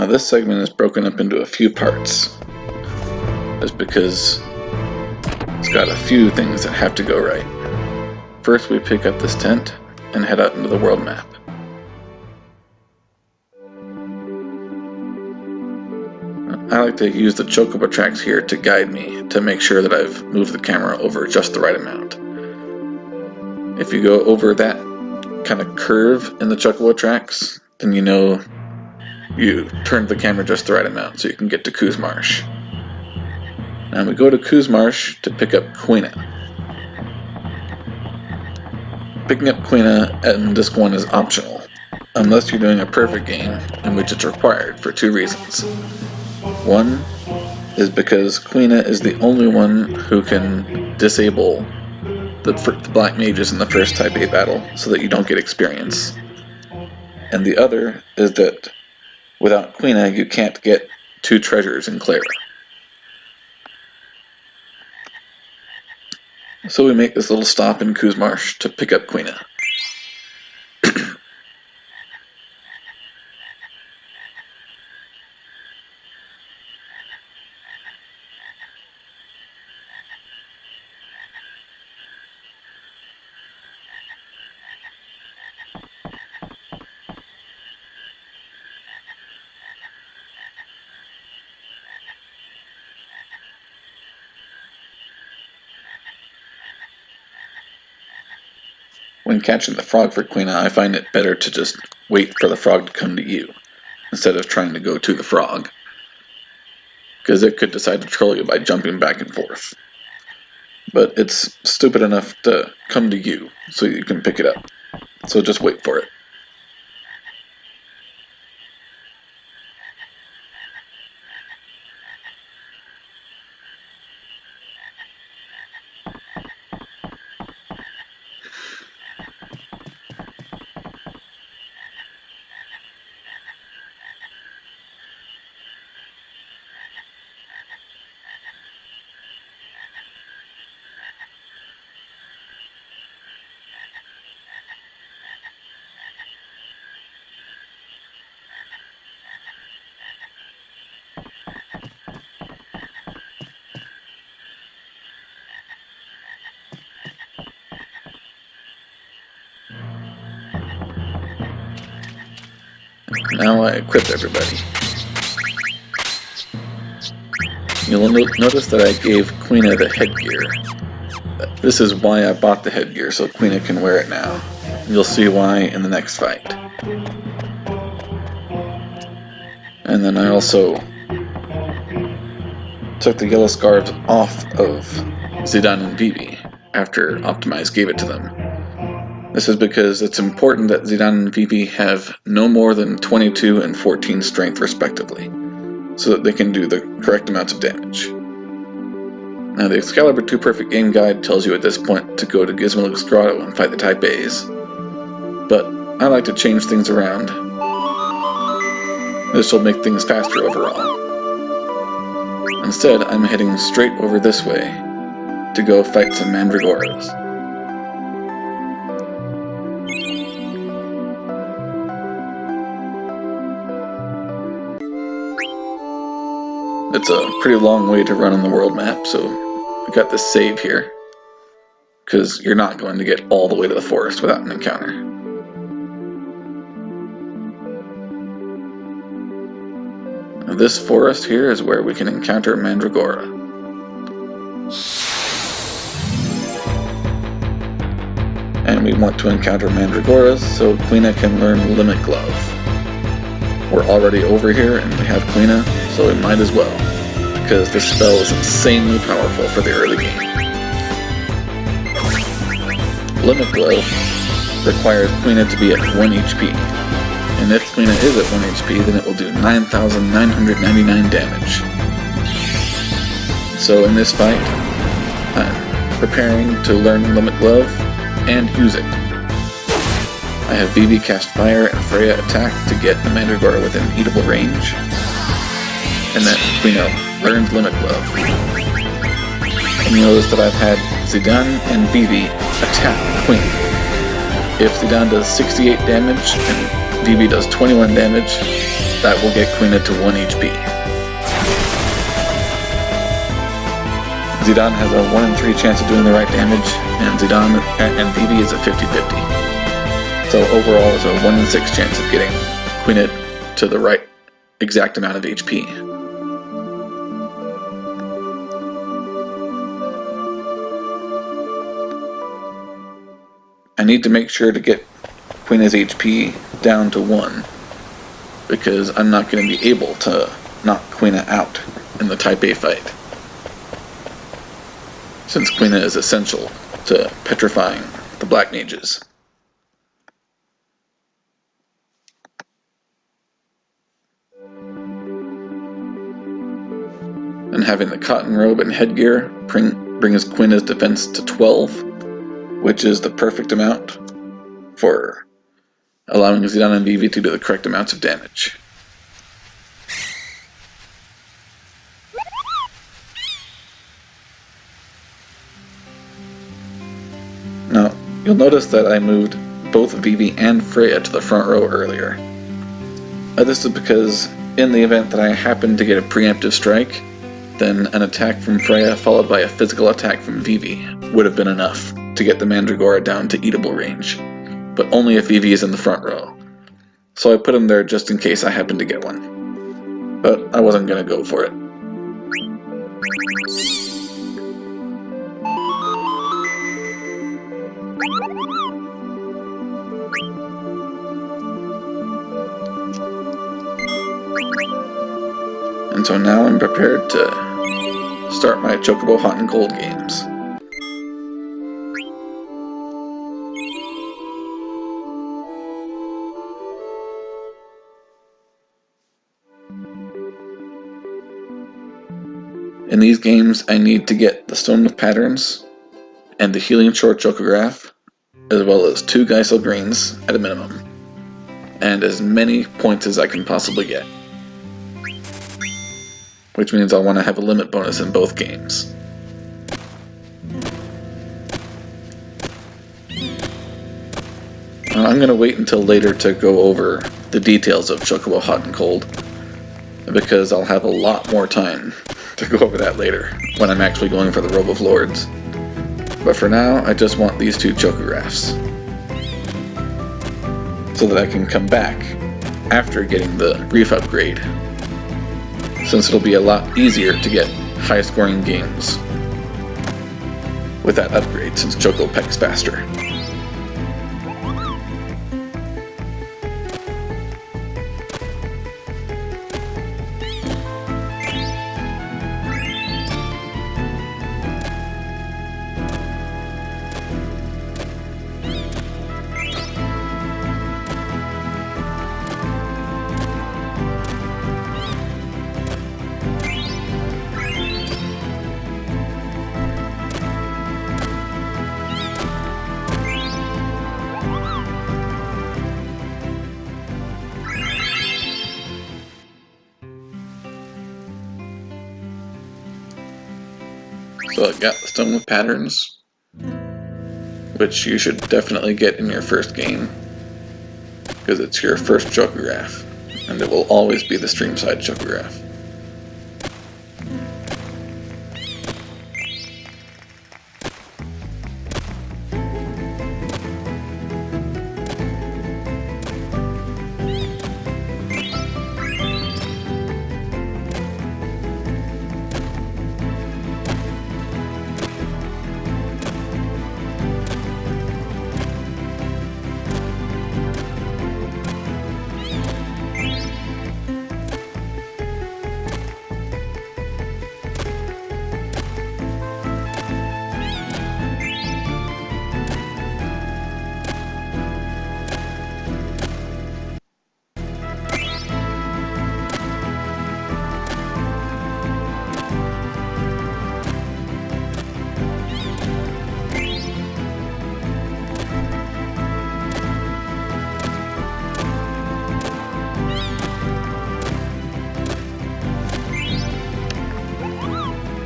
Now this segment is broken up into a few parts. That's because it's got a few things that have to go right. First we pick up this tent and head out into the world map. I like to use the chocobo tracks here to guide me to make sure that I've moved the camera over just the right amount. If you go over that kind of curve in the chocobo tracks, then you know you turned the camera just the right amount so you can get to Coos Marsh. Now we go to Coos Marsh to pick up Quina. Picking up Quina in this one is optional, unless you're doing a perfect game in which it's required for two reasons. One is because Quina is the only one who can disable the black mages in the first Type A battle so that you don't get experience. And the other is that without Quina you can't get 2 treasures in Clara. So we make this little stop in Coos Marsh to pick up Quina. When catching the frog for Quina, I find it better to just wait for the frog to come to you, instead of trying to go to the frog, because it could decide to troll you by jumping back and forth. But it's stupid enough to come to you, so you can pick it up, so just wait for it. Now I equip everybody. You'll notice that I gave Quina the headgear. This is why I bought the headgear, so Quina can wear it now. You'll see why in the next fight. And then I also took the yellow scarves off of Zidane and Vivi after Optimize gave it to them. This is because it's important that Zidane and Vivi have no more than 22 and 14 strength respectively, so that they can do the correct amounts of damage. Now the Excalibur 2 Perfect Game Guide tells you at this point to go to Gizmo's Grotto and fight the Type A's, but I like to change things around. This will make things faster overall. Instead, I'm heading straight over this way to go fight some Mandragoras. It's a pretty long way to run on the world map, so I got this save here, because you're not going to get all the way to the forest without an encounter. Now this forest here is where we can encounter Mandragora. And we want to encounter Mandragoras so Quina can learn Limit Glove. We're already over here and we have Quina, so we might as well, because this spell is insanely powerful for the early game. Limit Glove requires Quina to be at 1 HP, and if Quina is at 1 HP, then it will do 9,999 damage. So in this fight, I'm preparing to learn Limit Glove and use it. I have Vivi cast Fire and Freya attack to get the Mandragora within eatable range, and then Quina learns Limit Glove. And you notice that I've had Zidane and Vivi attack Quina. If Zidane does 68 damage and VV does 21 damage, that will get Quina to 1 HP. Zidane has a 1 in 3 chance of doing the right damage, and Zidane and VV is a 50-50. So overall, it's a 1 in 6 chance of getting Quina to the right exact amount of HP. I need to make sure to get Quina's HP down to 1, because I'm not going to be able to knock Quina out in the Type A fight, since Quina is essential to petrifying the Black Mages. And having the cotton robe and headgear brings Quina's defense to 12, which is the perfect amount for allowing Zidane and VV to do the correct amounts of damage. Now, you'll notice that I moved both VV and Freya to the front row earlier. This is because in the event that I happen to get a preemptive strike, then an attack from Freya followed by a physical attack from VV would have been enough to get the Mandragora down to eatable range, but only if VV is in the front row. So I put him there just in case I happen to get one. But I wasn't going to go for it. And so now I'm prepared to start my Chocobo Hot and Cold games. In these games, I need to get the Stone of Patterns and the Healing Short Chocograph, as well as 2 Geisel Greens at a minimum, and as many points as I can possibly get, which means I'll want to have a limit bonus in both games. I'm going to wait until later to go over the details of Chocobo Hot and Cold, because I'll have a lot more time to go over that later, when I'm actually going for the Robe of Lords. But for now, I just want these 2 Chocographs, so that I can come back after getting the Reef upgrade, since it'll be a lot easier to get high-scoring games with that upgrade, since Choco pecks faster. So I've got the Stone with Patterns, which you should definitely get in your first game, because it's your first Chocograph, and it will always be the Streamside Chocograph.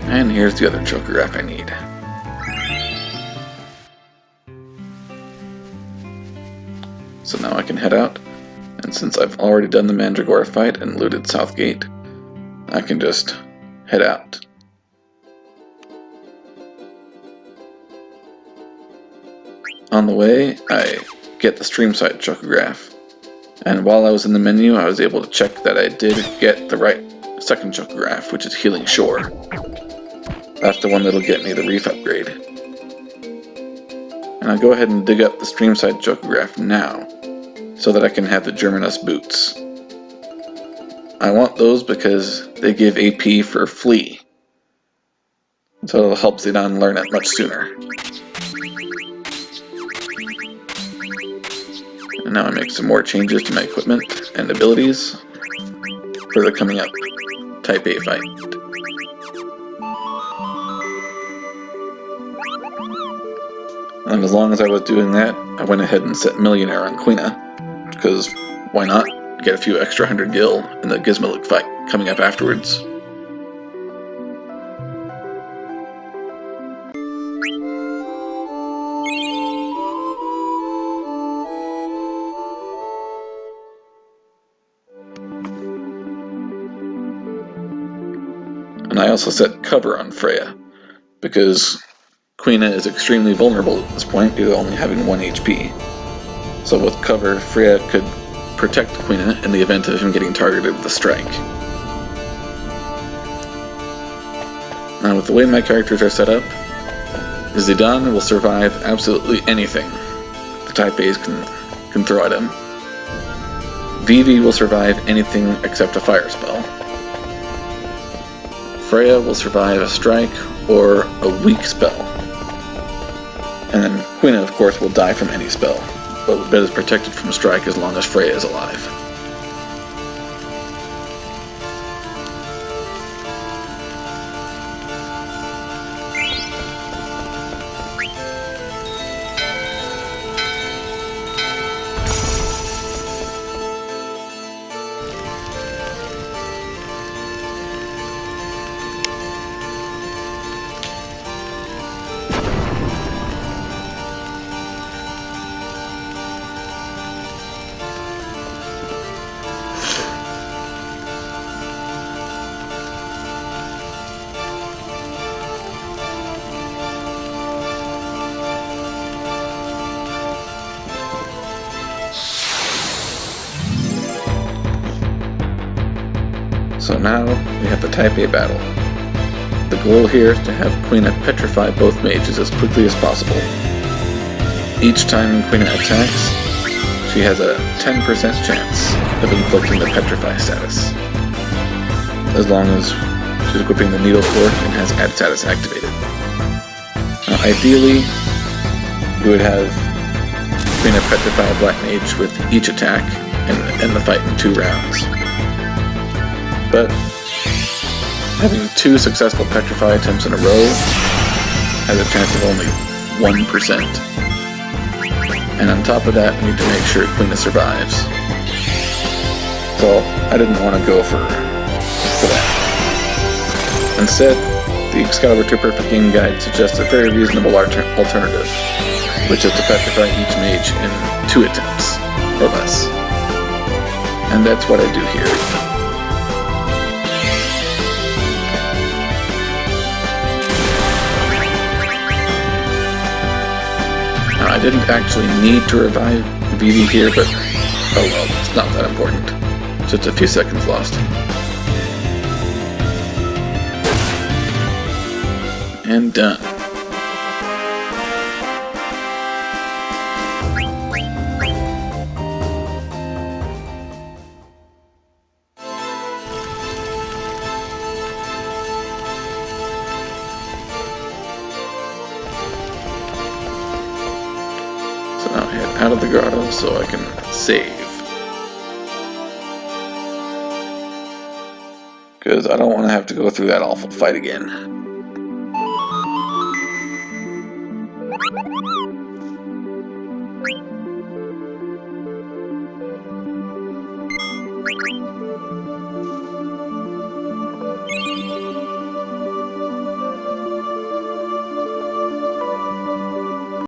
And here's the other Chocograph I need. So now I can head out And since I've already done the Mandragora fight and looted Southgate, I can just head out. On the way, I get the stream site chocograph, and while I was in the menu, I was able to check that I did get the right second chocograph, which is Healing Shore. That's the one that'll get me the reef upgrade. And I'll go ahead and dig up the stream site chocograph now, so that I can have the Germanus boots. I want those because they give AP for Flea, so it'll help Zidane learn it much sooner. And now I make some more changes to my equipment and abilities for the coming up Type A fight. And as long as I was doing that, I went ahead and set Millionaire on Quina, because why not? Get a few extra 100 gil in the Gizmolik fight coming up afterwards. And I also set cover on Freya, because Quina is extremely vulnerable at this point due to only having 1 HP. So with cover, Freya could protect Quina in the event of him getting targeted with a strike. Now with the way my characters are set up, Zidane will survive absolutely anything the Type A's can throw at him. Vivi will survive anything except a fire spell. Freya will survive a strike or a weak spell. And then Quina, of course, will die from any spell, but is protected from strike as long as Freya is alive. So now we have the Type A battle. The goal here is to have Quina petrify both mages as quickly as possible. Each time Quina attacks, she has a 10% chance of inflicting the petrify status, as long as she's equipping the needle fork and has add status activated. Now, ideally, you would have Quina petrify a black mage with each attack and end the fight in 2 rounds. But having 2 successful petrify attempts in a row has a chance of only 1%. And on top of that, we need to make sure Quina survives. So I didn't want to go for that. Instead, the Excalibur 2 Perfect Game Guide suggests a very reasonable alternative, which is to petrify each mage in 2 attempts, or less. And that's what I do here. I didn't actually need to revive Vivi here, but oh well, it's not that important. Just a few seconds lost. And done. Now head out of the grotto so I can save. Because I don't want to have to go through that awful fight again.